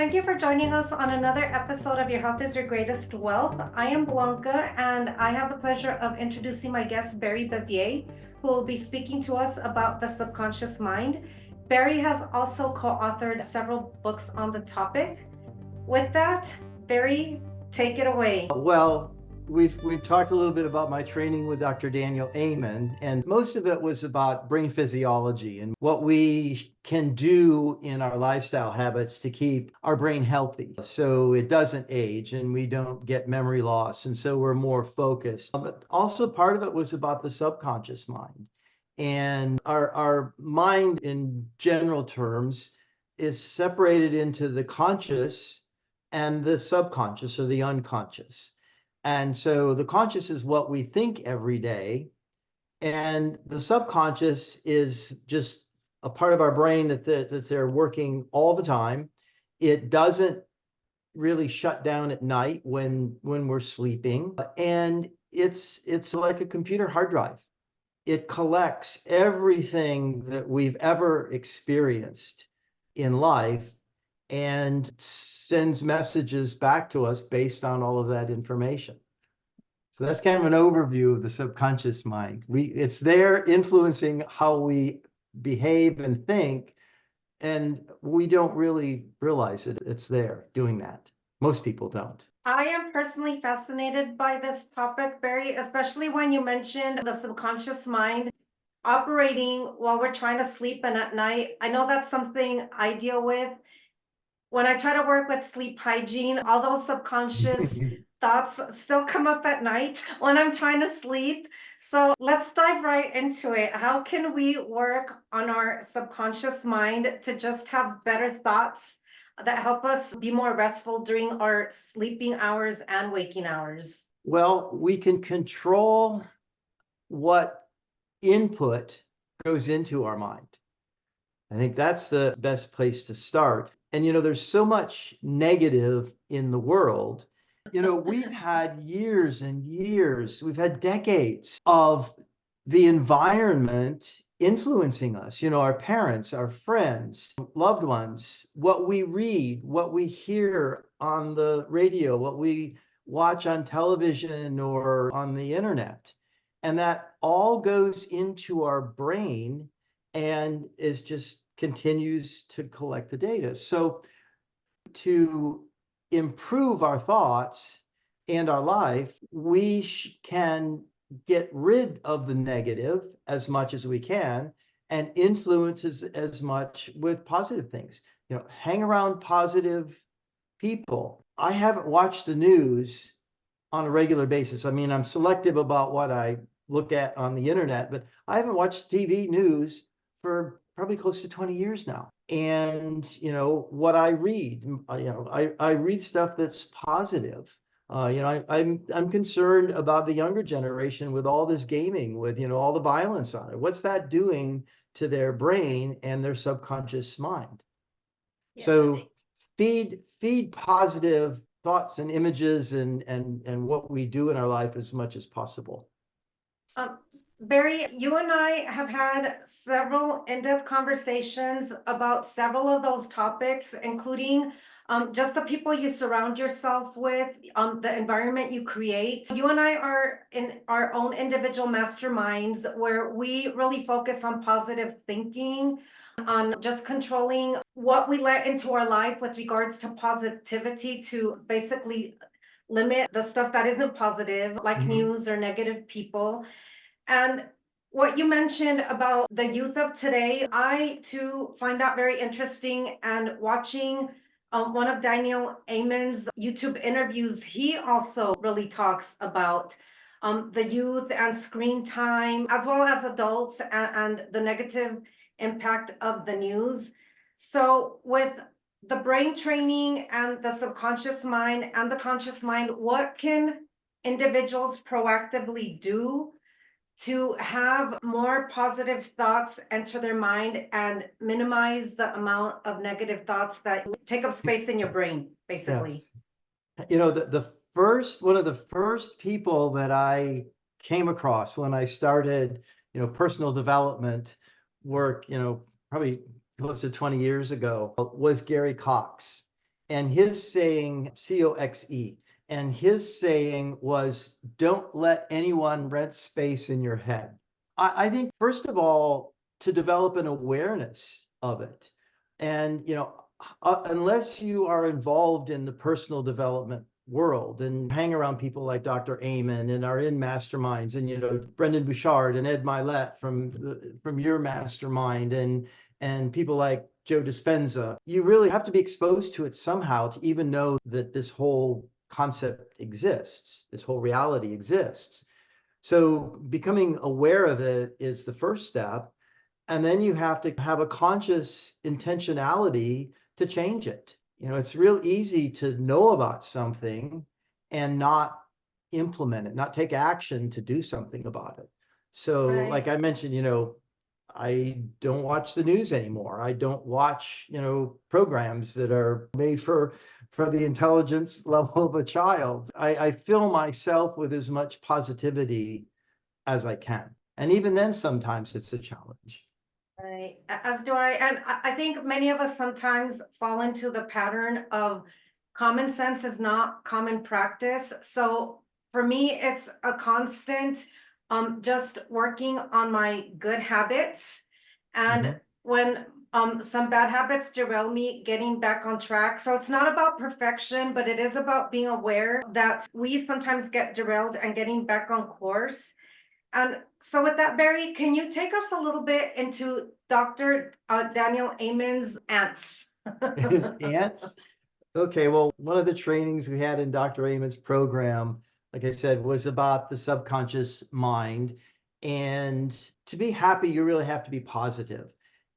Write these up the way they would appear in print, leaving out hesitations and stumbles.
Thank you for joining us on another episode of Your Health is Your Greatest Wealth. I am Blanca, and I have the pleasure of introducing my guest, Barry Bevier, who will be speaking to us about the subconscious mind. Barry has also co-authored several books on the topic. With that, Barry, take it away. Well, we've talked a little bit about my training with Dr. Daniel Amen, and most of it was about brain physiology and what we can do in our lifestyle habits to keep our brain healthy so it doesn't age and we don't get memory loss, and so we're more focused. But also part of it was about the subconscious mind. And our mind in general terms is separated into the conscious and the subconscious or the unconscious. And so the conscious is what we think every day, and the subconscious is just a part of our brain that they're working all the time. It doesn't really shut down at night when we're sleeping, and it's like a computer hard drive. It collects everything that we've ever experienced in life and sends messages back to us based on all of that information. So that's kind of an overview of the subconscious mind. It's there influencing how we behave and think, and we don't really realize it's there doing that. Most people don't. I am personally fascinated by this topic, Barry, especially when you mentioned the subconscious mind operating while we're trying to sleep and at night. I know that's something I deal with. When I try to work with sleep hygiene, all those subconscious thoughts still come up at night when I'm trying to sleep. So let's dive right into it. How can we work on our subconscious mind to just have better thoughts that help us be more restful during our sleeping hours and waking hours? Well, we can control what input goes into our mind. I think that's the best place to start. And, there's so much negative in the world. We've had years and years, we've had decades of the environment influencing us, our parents, our friends, loved ones, what we read, what we hear on the radio, what we watch on television or on the internet. And that all goes into our brain and is just continues to collect the data. So to improve our thoughts and our life, we can get rid of the negative as much as we can and influence as much with positive things. Hang around positive people. I haven't watched the news on a regular basis. I mean, I'm selective about what I look at on the internet, but I haven't watched TV news for probably close to 20 years now. And, what I read, I read stuff that's positive. I'm concerned about the younger generation with all this gaming, with, all the violence on it. What's that doing to their brain and their subconscious mind? Yeah. So feed positive thoughts and images and what we do in our life as much as possible. Barry, you and I have had several in-depth conversations about several of those topics, including just the people you surround yourself with, the environment you create. You and I are in our own individual masterminds where we really focus on positive thinking, on just controlling what we let into our life with regards to positivity to basically limit the stuff that isn't positive, like news or negative people. And what you mentioned about the youth of today, I too find that very interesting. And watching one of Daniel Amen's YouTube interviews, he also really talks about the youth and screen time, as well as adults and the negative impact of the news. So with the brain training and the subconscious mind and the conscious mind, what can individuals proactively do to have more positive thoughts enter their mind and minimize the amount of negative thoughts that take up space in your brain, basically? The first one of the first people that I came across when I started, personal development work, probably close to 20 years ago, was Gary Cox. and his saying, COXE, and his saying was, don't let anyone rent space in your head. I think, first of all, to develop an awareness of it. And, unless you are involved in the personal development world and hang around people like Dr. Amen and are in masterminds, and, Brendon Burchard and Ed Milet from your mastermind, and people like Joe Dispenza, you really have to be exposed to it somehow to even know that this whole concept exists, this whole reality exists. So becoming aware of it is the first step. And then you have to have a conscious intentionality to change it. It's real easy to know about something and not implement it, not take action to do something about it. So, like Right. I mentioned, I don't watch the news anymore. I don't watch, programs that are made for the intelligence level of a child. I fill myself with as much positivity as I can. And even then, sometimes it's a challenge. Right, as do I, and I think many of us sometimes fall into the pattern of common sense is not common practice. So for me, it's a constant, just working on my good habits. And Mhm. when some bad habits derail me, getting back on track. So it's not about perfection, but it is about being aware that we sometimes get derailed and getting back on course. And so with that, Barry, can you take us a little bit into Dr. Daniel Amen's ants? His ants. Okay, well, one of the trainings we had in Dr. Amen's program, like I said, was about the subconscious mind. And to be happy, you really have to be positive.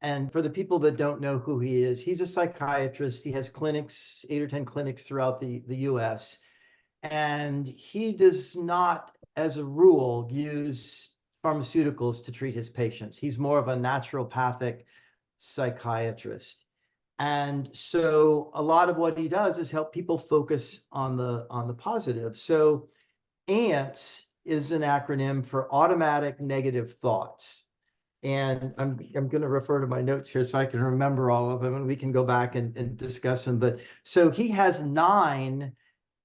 And for the people that don't know who he is, he's a psychiatrist. He has clinics, 8 or 10 clinics throughout the US. And he does not, as a rule, use pharmaceuticals to treat his patients. He's more of a naturopathic psychiatrist. And so a lot of what he does is help people focus on the positive. So ANTS is an acronym for automatic negative thoughts. And I'm going to refer to my notes here so I can remember all of them, and we can go back and discuss them. But so he has 9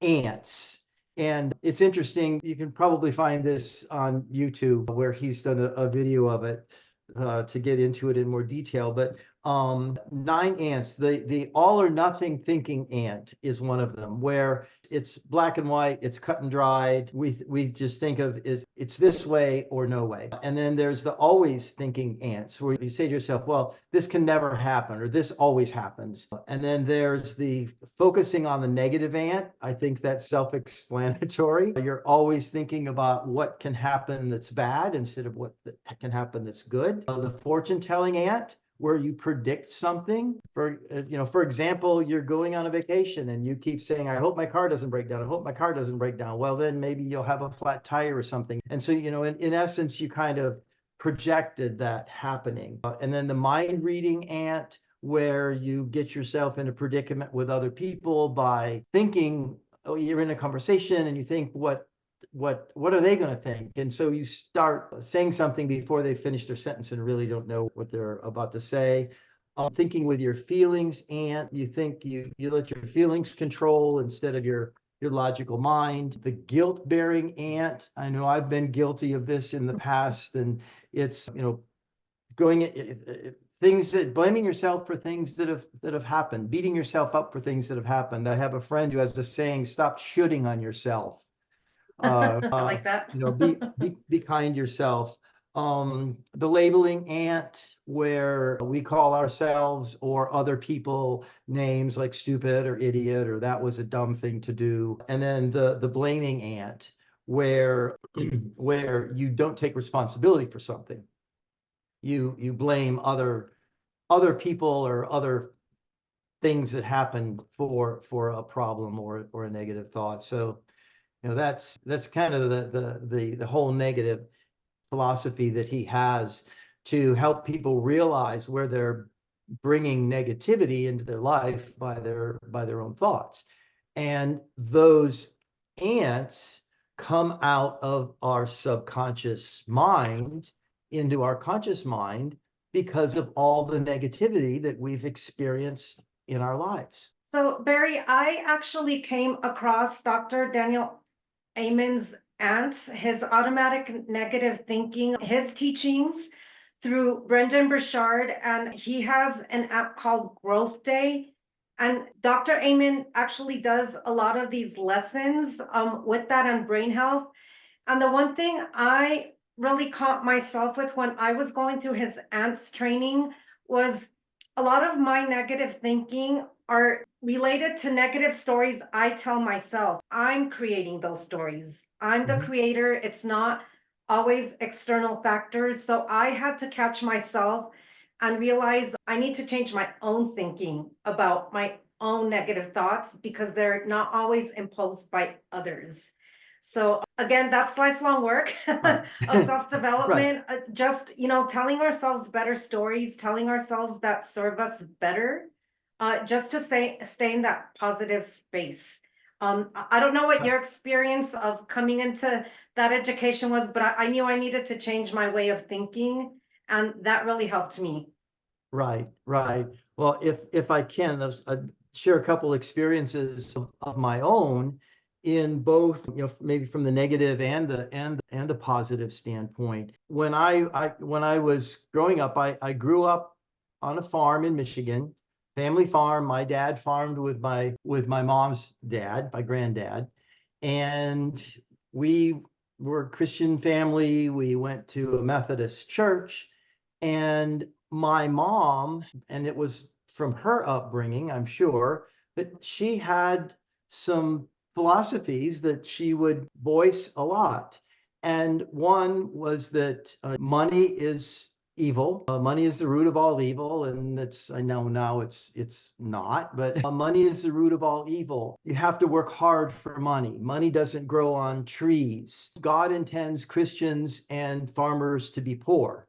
ants. And it's interesting. You can probably find this on YouTube where he's done a video of it to get into it in more detail. But 9 ants, the all or nothing thinking ant is one of them, where it's black and white, it's cut and dried. We just think of is it's this way or no way. And then there's the always thinking ants, where you say to yourself, well, this can never happen, or this always happens. And then there's the focusing on the negative ant. I think that's self-explanatory. You're always thinking about what can happen that's bad instead of what can happen that's good. The fortune telling ant, where you predict something. For example, you're going on a vacation and you keep saying, I hope my car doesn't break down. I hope my car doesn't break down. Well, then maybe you'll have a flat tire or something. And so, in essence, you kind of projected that happening. And then the mind reading ant, where you get yourself in a predicament with other people by thinking, oh, you're in a conversation and you think, what are they going to think? And so you start saying something before they finish their sentence and really don't know what they're about to say. Thinking with your feelings, and you think you let your feelings control instead of your logical mind. The guilt bearing ant, I know I've been guilty of this in the past, and it's going things that blaming yourself for things that have happened, beating yourself up for things that have happened. I have a friend who has a saying, stop shooting on yourself. I like that. Be kind yourself. The labeling ant, where we call ourselves or other people names like stupid or idiot, or that was a dumb thing to do. And then the blaming ant, where where you don't take responsibility for something. You blame other people or other things that happened for a problem or a negative thought. So that's kind of the whole negative philosophy that he has to help people realize where they're bringing negativity into their life by their own thoughts. And those ants come out of our subconscious mind into our conscious mind because of all the negativity that we've experienced in our lives. So Barry, I actually came across Dr. Daniel Amen's A.N.T.S, his automatic negative thinking, his teachings through Brendon Burchard, and he has an app called Growthday. And Dr. Amen actually does a lot of these lessons with that on brain health. And the one thing I really caught myself with when I was going through his A.N.T.S training was a lot of my negative thinking are related to negative stories I tell myself. I'm creating those stories. I'm the Mhm. creator. It's not always external factors. So I had to catch myself and realize I need to change my own thinking about my own negative thoughts because they're not always imposed by others. So again, that's lifelong work Right. of Right. self-development. Just, telling ourselves better stories, telling ourselves that serve us better, just to stay in that positive space. I don't know what Right. your experience of coming into that education was, but I knew I needed to change my way of thinking, and that really helped me. Right, right. Well, if I can, share a couple experiences of my own in both, maybe from the negative and the positive standpoint. When I was growing up, I grew up on a farm in Michigan, family farm. My dad farmed with my mom's dad, my granddad, and we were a Christian family. We went to a Methodist church, and my mom, and it was from her upbringing, I'm sure, but she had some philosophies that she would voice a lot. And one was that money is evil. Money is the root of all evil, and I know now it's not, but money is the root of all evil. You have to work hard for money. Money doesn't grow on trees. God intends Christians and farmers to be poor.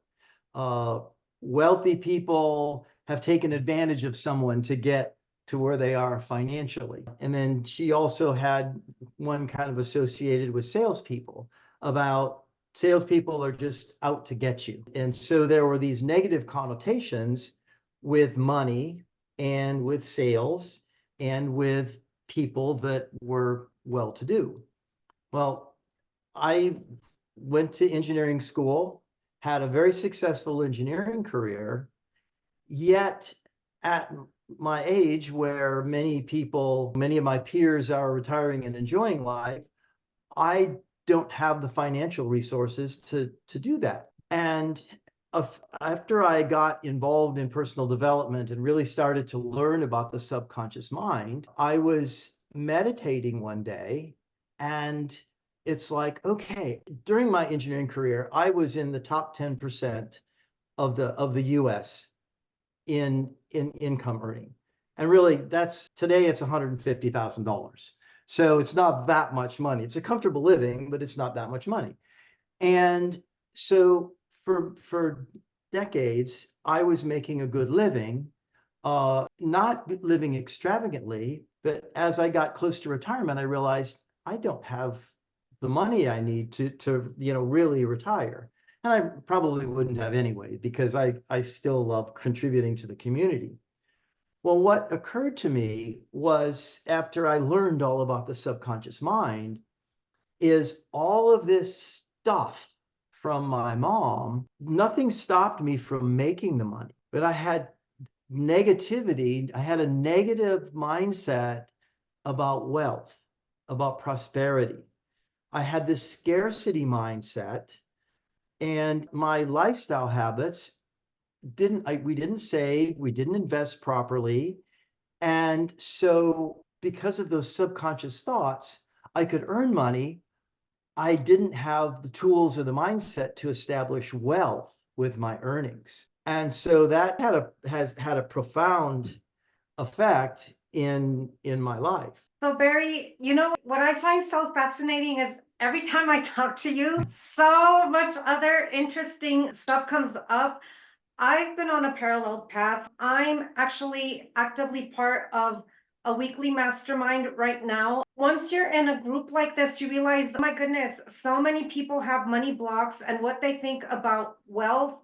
uh, Wealthy people have taken advantage of someone to get to where they are financially. And then she also had one kind of associated with salespeople, about salespeople are just out to get you. And so there were these negative connotations with money and with sales and with people that were well to do. Well, I went to engineering school, had a very successful engineering career, yet at my age, where many of my peers are retiring and enjoying life, I don't have the financial resources to do that. And after I got involved in personal development and really started to learn about the subconscious mind, I was meditating one day, and it's like, okay, during my engineering career, I was in the top 10% of the US in income earning. And really, that's today it's $150,000. So it's not that much money. It's a comfortable living, but it's not that much money. And so for decades, I was making a good living, not living extravagantly, but as I got close to retirement, I realized I don't have the money I need to really retire. And I probably wouldn't have anyway, because I still love contributing to the community. Well, what occurred to me was, after I learned all about the subconscious mind, is all of this stuff from my mom. Nothing stopped me from making the money, but I had negativity. I had a negative mindset about wealth, about prosperity. I had this scarcity mindset, and my lifestyle habits we didn't save, we didn't invest properly. And so, because of those subconscious thoughts, I could earn money. I didn't have the tools or the mindset to establish wealth with my earnings. And so that has had a profound effect in my life. So Barry, what I find so fascinating is every time I talk to you, so much other interesting stuff comes up. I've been on a parallel path. I'm actually actively part of a weekly mastermind right now. Once you're in a group like this, you realize, oh my goodness, so many people have money blocks and what they think about wealth,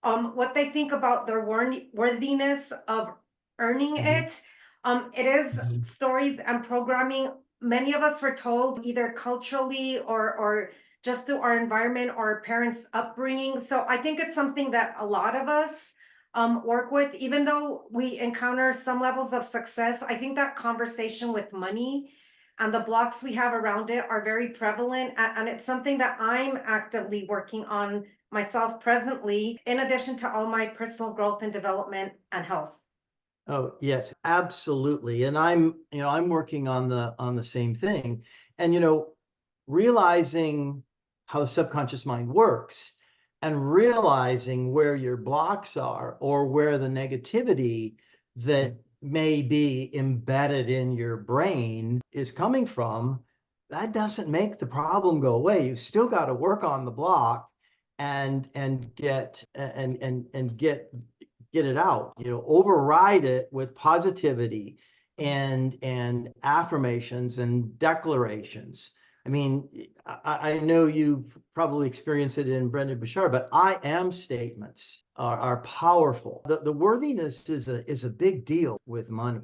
what they think about their worthiness of earning it. It is Mhm. stories and programming. Many of us were told either culturally or just through our environment or our parents' upbringing. So I think it's something that a lot of us work with, even though we encounter some levels of success. I think that conversation with money and the blocks we have around it are very prevalent. And it's something that I'm actively working on myself presently, in addition to all my personal growth and development and health. Oh, yes, absolutely. And I'm working on the same thing. And realizing how the subconscious mind works and realizing where your blocks are or where the negativity that may be embedded in your brain is coming from, that doesn't make the problem go away. You've still got to work on the block and get it out, override it with positivity and affirmations and declarations. I mean, I know you've probably experienced it in Brendon Burchard, but I am statements are powerful. The worthiness is a big deal with money.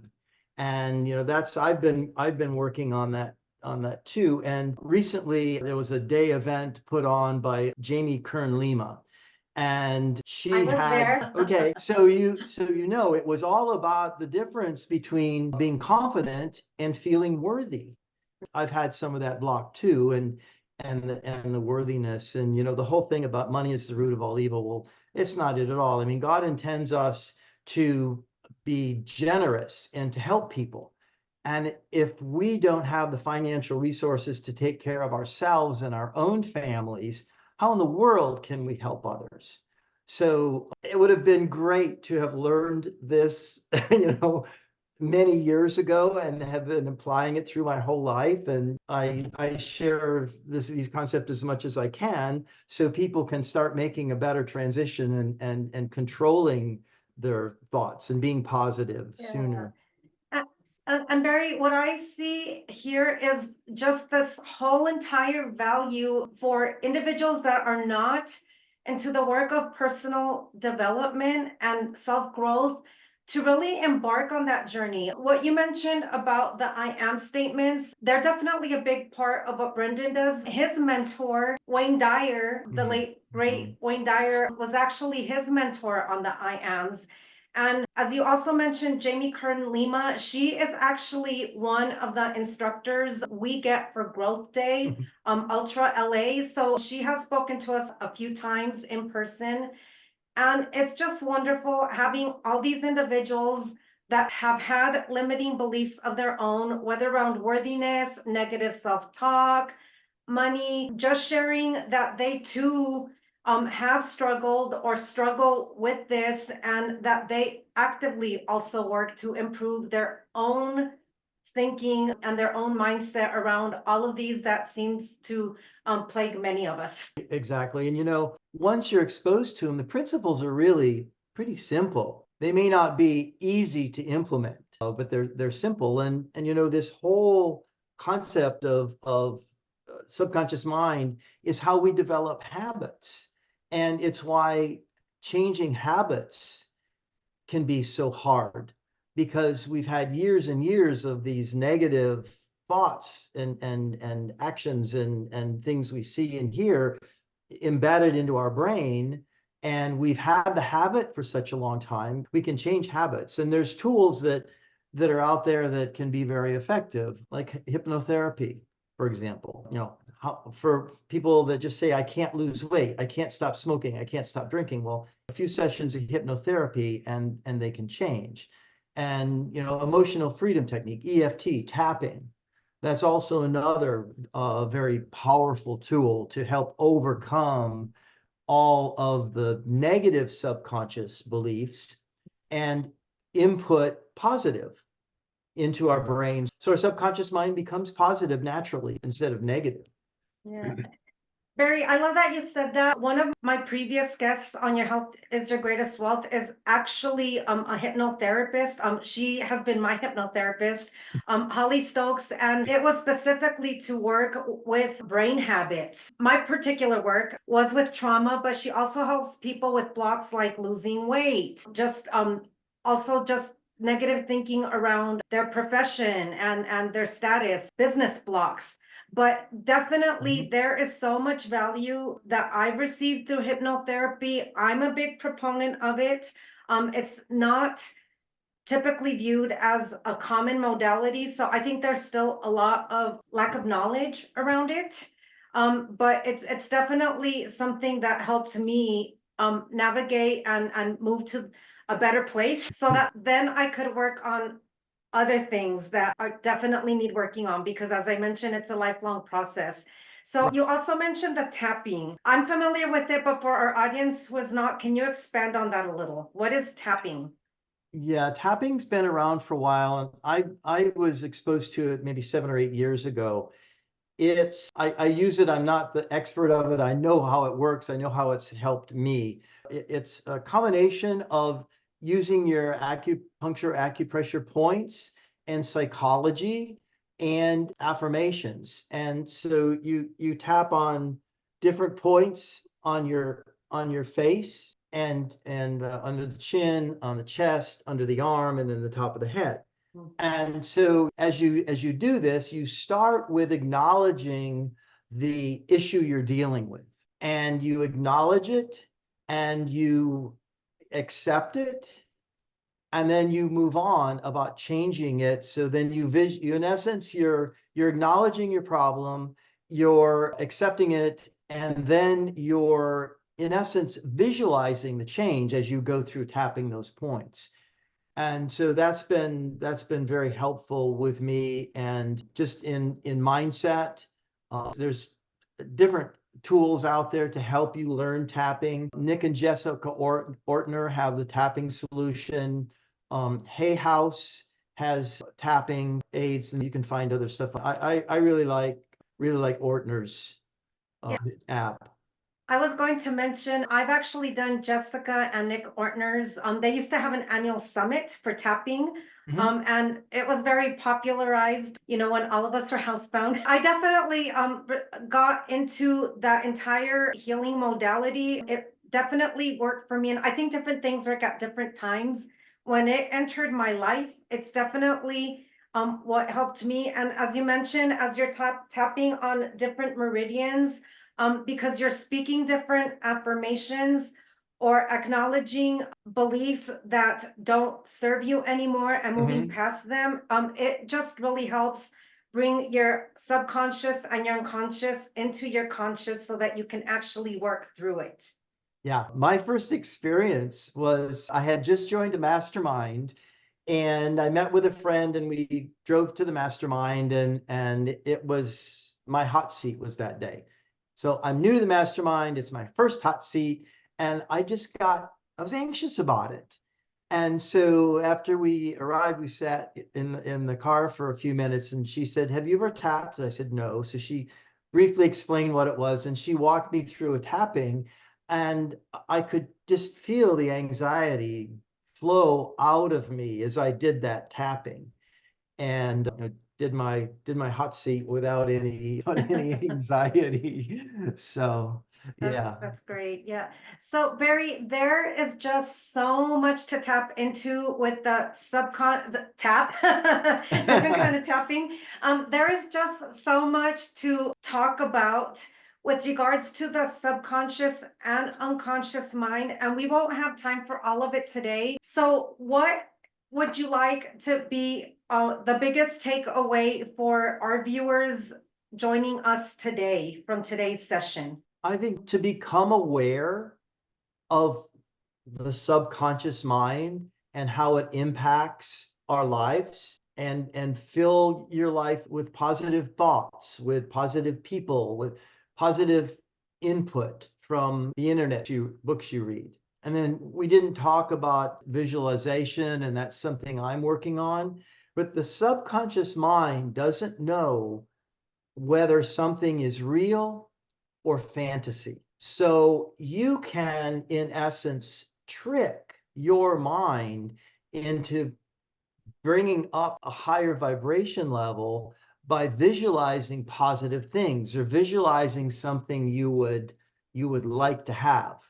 And that's I've been working on that too. And recently there was a day event put on by Jamie Kern Lima, and I she was had, there. okay, so it was all about the difference between being confident and feeling worthy. I've had some of that block too, and the worthiness, and the whole thing about money is the root of all evil. Well, it's not it at all. I mean, God intends us to be generous and to help people. And if we don't have the financial resources to take care of ourselves and our own families, how in the world can we help others? So it would have been great to have learned this, many years ago and have been applying it through my whole life. And I share these concepts as much as I can so people can start making a better transition and controlling their thoughts and being positive Yeah. sooner. Uh, and Barry, what I see here is just this whole entire value for individuals that are not into the work of personal development and self-growth to really embark on that journey. What you mentioned about the I am statements, they're definitely a big part of what Brendon does. His mentor, Wayne Dyer, the Mhm. late great Wayne Dyer, was actually his mentor on the I ams. And as you also mentioned, Jamie Kern Lima, she is actually one of the instructors we get for Growthday, Ultra LA. So she has spoken to us a few times in person. And it's just wonderful having all these individuals that have had limiting beliefs of their own, whether around worthiness, negative self-talk, money, just sharing that they too have struggled or struggle with this, and that they actively also work to improve their own thinking and their own mindset around all of these that seems to plague many of us. Exactly. And once you're exposed to them, the principles are really pretty simple. They may not be easy to implement, but they're simple. And this whole concept of subconscious mind is how we develop habits. And it's why changing habits can be so hard, because we've had years and years of these negative thoughts and actions and things we see and hear embedded into our brain. And we've had the habit for such a long time. We can change habits, and there's tools that are out there that can be very effective, like hypnotherapy, for example. For people that just say, I can't lose weight, I can't stop smoking, I can't stop drinking. Well, a few sessions of hypnotherapy and they can change. And emotional freedom technique, EFT, tapping, that's also another very powerful tool to help overcome all of the negative subconscious beliefs and input positive into our brains. So our subconscious mind becomes positive naturally instead of negative. Yeah. Barry, I love that you said that. One of my previous guests on Your Health is Your Greatest Wealth is actually a hypnotherapist. She has been my hypnotherapist, Holly Stokes, and it was specifically to work with brain habits. My particular work was with trauma, but she also helps people with blocks like losing weight, just also just negative thinking around their profession and their status, business blocks. But definitely there is so much value that I've received through hypnotherapy. I'm a big proponent of it. It's not typically viewed as a common modality. So I think there's still a lot of lack of knowledge around it. But it's definitely something that helped me navigate and move to a better place so that then I could work on other things that are definitely need working on, because as I mentioned, it's a lifelong process. So you also mentioned the tapping. I'm familiar with it, but for our audience who is not, can you expand on that a little? What is tapping? Yeah, tapping's been around for a while, and I was exposed to it maybe 7 or 8 years ago. I use it. I'm not the expert of it. I know how it works. I know how it's helped me. It's a combination of using your acupressure points and psychology and affirmations. And so you tap on different points on your face and under the chin, on the chest, under the arm, and then the top of the head. And so as you do this, you start with acknowledging the issue you're dealing with, and you acknowledge it and you accept it, and then you move on about changing it. So then you in essence, you're acknowledging your problem, you're accepting it, and then you're in essence visualizing the change as you go through tapping those points. And so that's been very helpful with me, and just in mindset. There's different tools out there to help you learn tapping. Nick and Jessica Ortner have the tapping solution. Hay House has tapping aids, and you can find other stuff. I really like Ortner's app. I was going to mention, I've actually done Jessica and Nick Ortner's. They used to have an annual summit for tapping. And it was very popularized, when all of us were housebound. I definitely got into that entire healing modality. It definitely worked for me. And I think different things work at different times. When it entered my life, it's definitely what helped me. And as you mentioned, as you're tapping on different meridians, because you're speaking different affirmations or acknowledging beliefs that don't serve you anymore and moving past them. It just really helps bring your subconscious and your unconscious into your conscious so that you can actually work through it. Yeah, my first experience was I had just joined a mastermind, and I met with a friend, and we drove to the mastermind, and it was my hot seat was that day. So I'm new to the mastermind. It's my first hot seat, and I was anxious about it. And so after we arrived, we sat in the car for a few minutes, and she said, "Have you ever tapped?" I said, "No." So she briefly explained what it was, and she walked me through a tapping, and I could just feel the anxiety flow out of me as I did that tapping. And did my hot seat without any anxiety. So yeah. That's great. Yeah. So Barry, there is just so much to tap into with the tap, different kind of tapping. There is just so much to talk about with regards to the subconscious and unconscious mind, and we won't have time for all of it today. So what would you like to be the biggest takeaway for our viewers joining us today from today's session? I think to become aware of the subconscious mind and how it impacts our lives, and fill your life with positive thoughts, with positive people, with positive input from the internet, books you read. And then we didn't talk about visualization, and that's something I'm working on. But the subconscious mind doesn't know whether something is real or fantasy. So you can, in essence, trick your mind into bringing up a higher vibration level by visualizing positive things, or visualizing something you would like to have.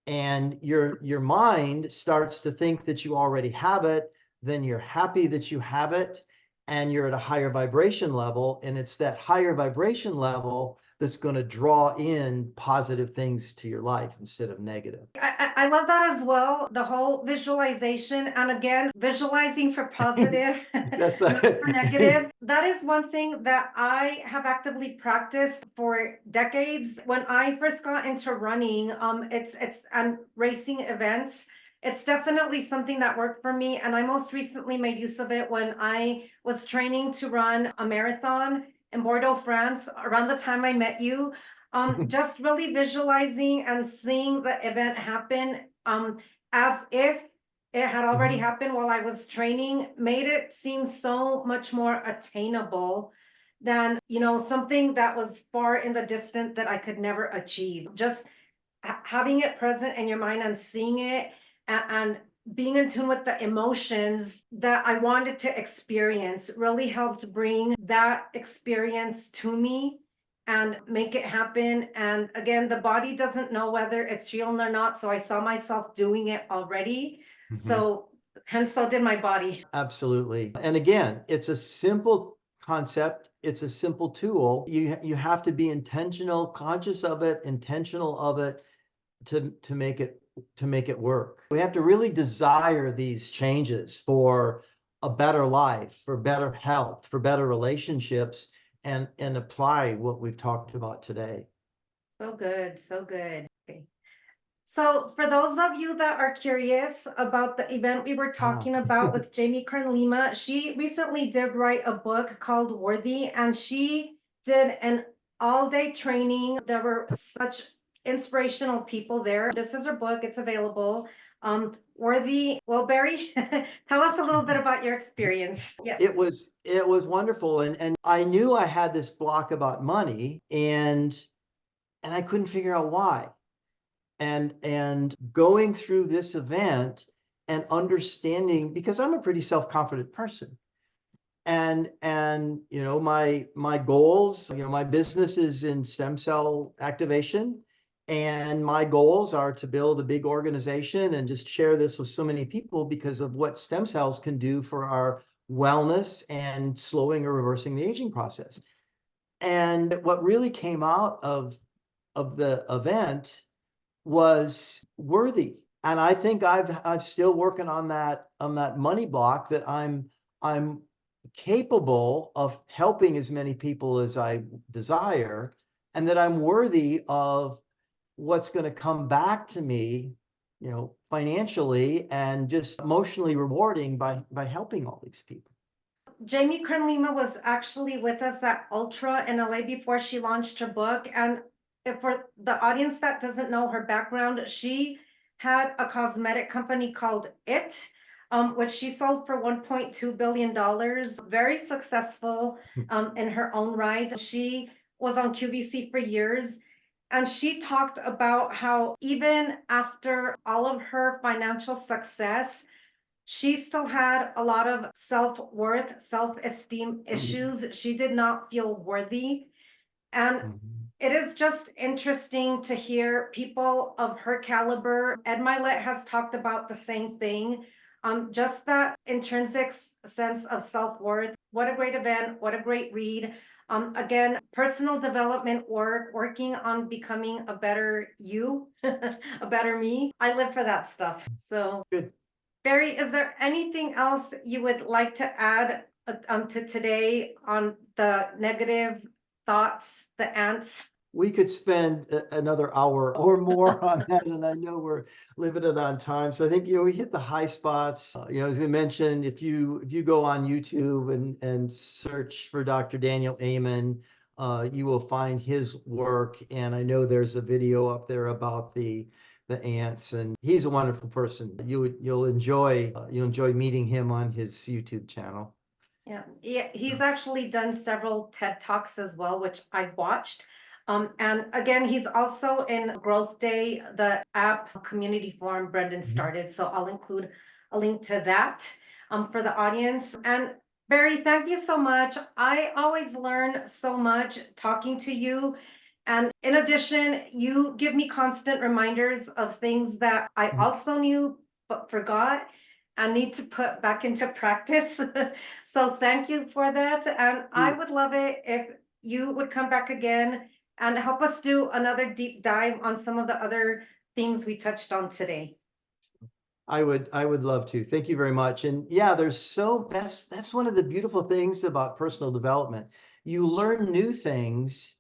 And your mind starts to think that you already have it, then you're happy that you have it and you're at a higher vibration level. And it's that higher vibration level that's going to draw in positive things to your life instead of negative. I love that as well. The whole visualization, and again, visualizing for positive, That's not for negative. That is one thing that I have actively practiced for decades. When I first got into running, it's and racing events. It's definitely something that worked for me, and I most recently made use of it when I was training to run a marathon in Bordeaux, France, around the time I met you. Just really visualizing and seeing the event happen, as if it had already Mhm. happened while I was training, made it seem so much more attainable than, something that was far in the distant that I could never achieve. Just having it present in your mind and seeing it, and being in tune with the emotions that I wanted to experience really helped bring that experience to me and make it happen. And again, the body doesn't know whether it's real or not. So I saw myself doing it already. Mhm. So hence, so did my body. Absolutely. And again, it's a simple concept. It's a simple tool. You have to be intentional, conscious of it, intentional of it to make it work. We have to really desire these changes for a better life, for better health, for better relationships, and apply what we've talked about today. So good. So good. Okay. So, for those of you that are curious about the event we were Ah. talking about with Jamie Kern Lima, she recently did write a book called Worthy, and she did an all-day training. There were such inspirational people there. This is her book, it's available. Worthy. Well, Barry, tell us a little bit about your experience. Yes. It was wonderful, and I knew I had this block about money, and I couldn't figure out why. And going through this event and understanding, because I'm a pretty self-confident person, and my goals, my business is in stem cell activation, and my goals are to build a big organization and just share this with so many people because of what stem cells can do for our wellness and slowing or reversing the aging process. And what really came out of the event was worthy. And I think I'm still working on that money block, that I'm capable of helping as many people as I desire, and that I'm worthy of what's going to come back to me, financially and just emotionally rewarding by helping all these people. Jamie Kern Lima was actually with us at Ultra in LA before she launched her book. And if for the audience that doesn't know her background, she had a cosmetic company called It, which she sold for $1.2 billion. Very successful in her own right. She was on QVC for years. And she talked about how even after all of her financial success, she still had a lot of self-worth, self-esteem issues. She did not feel worthy. And Mhm. it is just interesting to hear people of her caliber. Ed Milet has talked about the same thing. Just that intrinsic sense of self-worth. What a great event. What a great read. Again, personal development work, working on becoming a better you, a better me. I live for that stuff. So Good. Barry, is there anything else you would like to add to today on the negative thoughts, the ants? We could spend another hour or more on that, and I know we're limited on time. So I think we hit the high spots. As we mentioned, if you go on YouTube and search for Dr. Daniel Amen, you will find his work. And I know there's a video up there about the ants, and he's a wonderful person. You'll enjoy meeting him on his YouTube channel. Yeah, he's actually done several TED Talks as well, which I've watched. And again, he's also in Growthday, the app community forum Brendon Mhm. started. So I'll include a link to that for the audience. And Barry, thank you so much. I always learn so much talking to you. And in addition, you give me constant reminders of things that I also knew but forgot. and need to put back into practice. So thank you for that. And I would love it if you would come back again and help us do another deep dive on some of the other themes we touched on today. I would love to. Thank you very much. And yeah, that's one of the beautiful things about personal development. You learn new things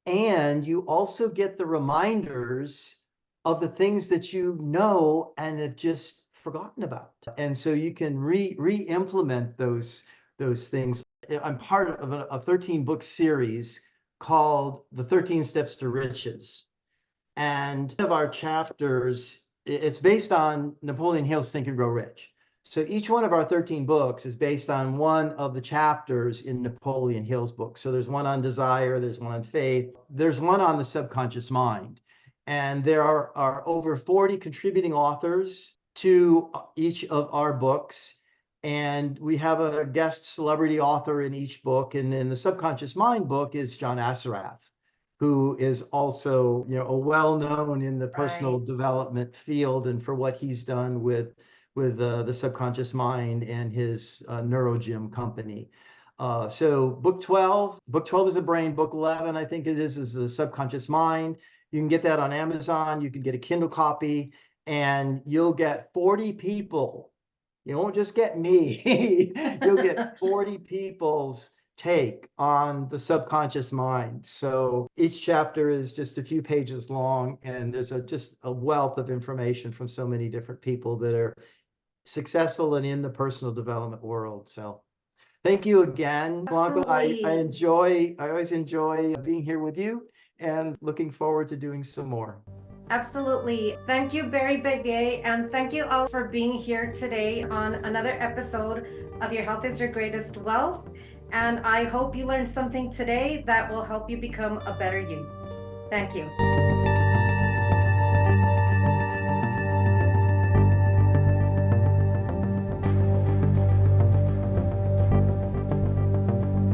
and you also get the reminders of the things that you know and have just forgotten about. And so you can re-implement those things. I'm part of a 13-book series called The 13 Steps to Riches. And one of our chapters, it's based on Napoleon Hill's Think and Grow Rich. So each one of our 13 books is based on one of the chapters in Napoleon Hill's book. So there's one on desire, there's one on faith, there's one on the subconscious mind. And there are over 40 contributing authors to each of our books. And we have a guest celebrity author in each book. And in the subconscious mind book is John Assaraf, who is also, a well-known in the personal development field and for what he's done with the subconscious mind and his neurogym company. So book 12 is the brain. Book 11, I think it is the subconscious mind. You can get that on Amazon. You can get a Kindle copy, and you'll get 40 people. You won't just get me. You'll get 40 people's take on the subconscious mind. So each chapter is just a few pages long, and there's just a wealth of information from so many different people that are successful and in the personal development world. So thank you again, Blanca. I always enjoy being here with you and looking forward to doing some more. Absolutely. Thank you, Bevier, and thank you all for being here today on another episode of Your Health is Your Greatest Wealth. And I hope you learned something today that will help you become a better you. Thank you.